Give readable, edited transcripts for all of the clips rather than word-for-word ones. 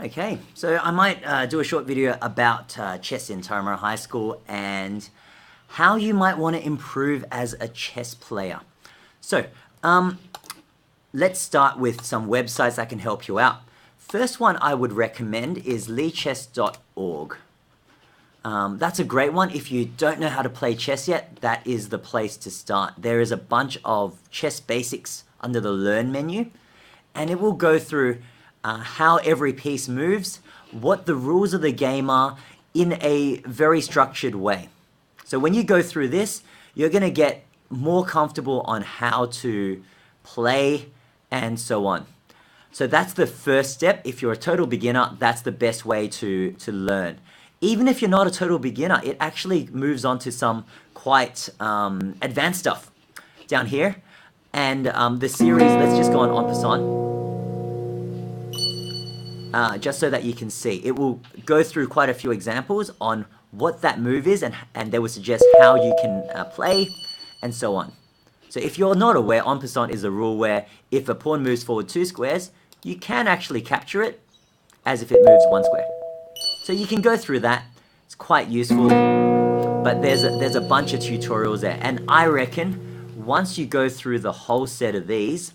Okay, so I might do a short video about chess in Turramurra High School and how you might want to improve as a chess player. So, let's start with some websites that can help you out. First one I would recommend is leechess.org. That's a great one. If you don't know how to play chess yet, that is the place to start. There is a bunch of chess basics under the Learn menu, and it will go through how every piece moves, what the rules of the game are in a very structured way. So when you go through this, you're going to get more comfortable on how to play and so on. So that's the first step. If you're a total beginner, that's the best way to learn. Even if you're not a total beginner, it actually moves on to some quite advanced stuff down here. And the series, let's just go on en passant. Just so that you can see. It will go through quite a few examples on what that move is, and they will suggest how you can play, and so on. So if you're not aware, en passant is a rule where if a pawn moves forward 2 squares, you can actually capture it as if it moves 1 square. So you can go through that. It's quite useful, but there's a bunch of tutorials there, and I reckon once you go through the whole set of these,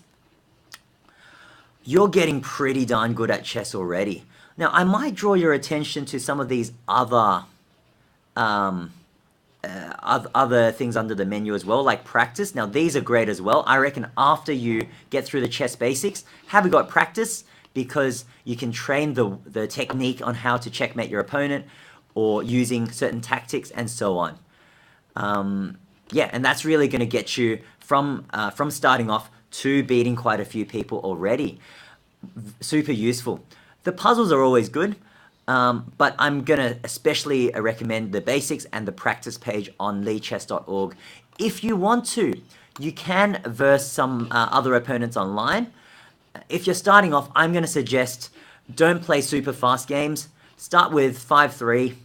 you're getting pretty darn good at chess already. Now, I might draw your attention to some of these other things under the menu as well, like practice. Now, these are great as well. I reckon after you get through the chess basics, have you got practice? Because you can train the technique on how to checkmate your opponent or using certain tactics and so on. Yeah, and that's really going to get you from starting off to beating quite a few people already. Super useful. The puzzles are always good, but I'm going to especially recommend the basics and the practice page on leechess.org. If you want to, you can verse some other opponents online. If you're starting off, I'm going to suggest don't play super fast games. Start with 5-3.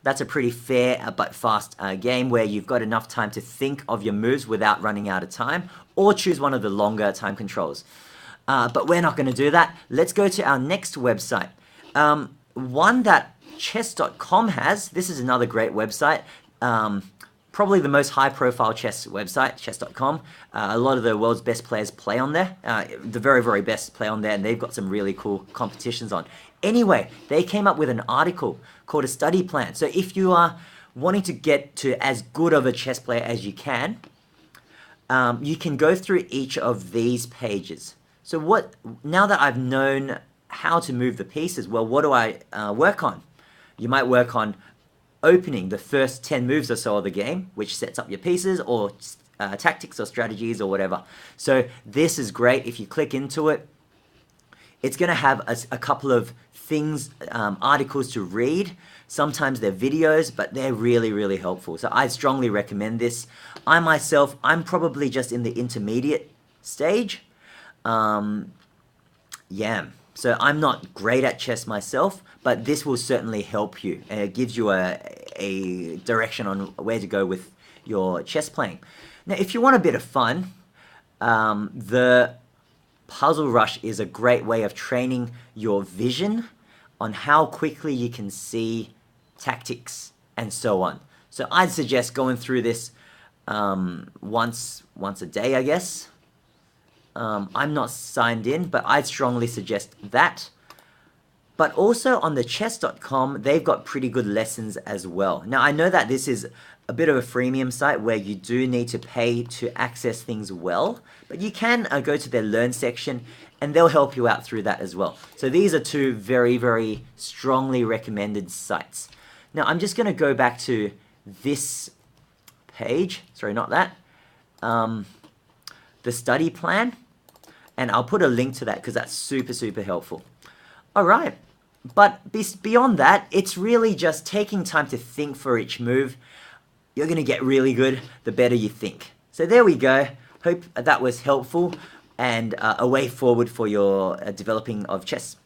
That's a pretty fair but fast game where you've got enough time to think of your moves without running out of time, or choose one of the longer time controls. But we're not going to do that. Let's go to our next website. One that chess.com has. This is another great website. Probably the most high-profile chess website, chess.com. A lot of the world's best players play on there. The very, very best play on there, and they've got some really cool competitions on. Anyway, they came up with an article called a study plan. So if you are wanting to get to as good of a chess player as you can go through each of these pages. So now that I've known how to move the pieces, well, what do I work on? You might work on opening the first 10 moves or so of the game, which sets up your pieces or tactics or strategies or whatever. So this is great. If you click into it, it's going to have a couple of things, articles to read. Sometimes they're videos, but they're really, really helpful. So I strongly recommend this. I myself, I'm probably just in the intermediate stage. Yeah, so I'm not great at chess myself, but this will certainly help you. And it gives you a direction on where to go with your chess playing. Now, if you want a bit of fun, the Puzzle Rush is a great way of training your vision on how quickly you can see tactics and so on. So I'd suggest going through this once a day, I guess. I'm not signed in, but I'd strongly suggest that. But also on the chess.com, they've got pretty good lessons as well. Now, I know that this is a bit of a freemium site where you do need to pay to access things well, but you can go to their Learn section and they'll help you out through that as well. So these are two very, very strongly recommended sites. Now, I'm just going to go back to this page. Sorry, not that. The study plan. And I'll put a link to that because that's super, super helpful. All right. But beyond that, it's really just taking time to think for each move. You're going to get really good the better you think. So there we go. Hope that was helpful and a way forward for your developing of chess.